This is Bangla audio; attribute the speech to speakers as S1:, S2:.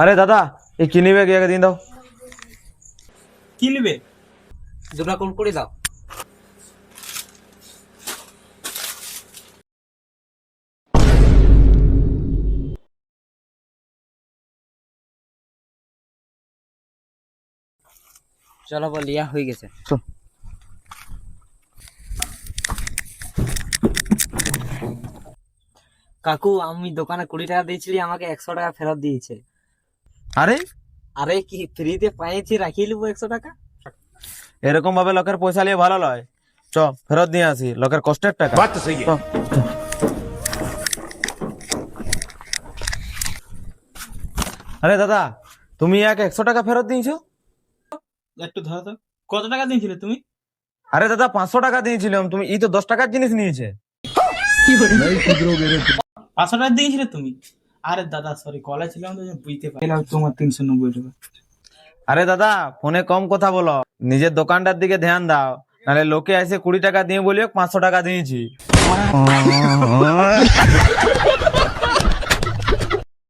S1: আরে দাদা, এই কি নিবে গিয়ে দিন দাও।
S2: কি নিবে?
S3: দুটা কোন করে দাও। চলো বল, লিয়া হয়ে গেছে।
S1: চল।
S3: কাকু, আমি দোকানে 20 টাকা দিয়েছিলি, আমাকে 100 টাকা ফেরত দিয়েছে।
S1: আরে
S3: আরে কি ফ্রিতে পাইছি, রাখিয়ে নিবো 100 টাকা।
S1: এরকম ভাবে লোকের পয়সা নিয়ে ভালো লয়। চ ফেরত নিয়ে আসি, লোকের কষ্টের টাকা।
S4: बात तो सही है।
S1: চ। আরে দাদা, তুমি এক 100 টাকা ফেরত দিয়েছো?
S2: একটু ধরো তো, কত টাকা দিয়েছিলে তুমি?
S1: আরে দাদা, 500 টাকা দিয়েছিলাম, তুমি ই তো 10 টাকার জিনিস নিয়েছে।
S2: 500 টাকা দিয়েছিলে তুমি? আরে দাদা সরি, কলে ছিলাম তো বুঝতে পারলাম তোমার 390 টাকা।
S1: আরে দাদা, ফোনে কম কথা বলো, নিজের দোকানটার দিকে ধ্যান দাও, নাহলে লোকে এসে 20 টাকা দিয়ে বলিও 500 টাকা দিয়েছি।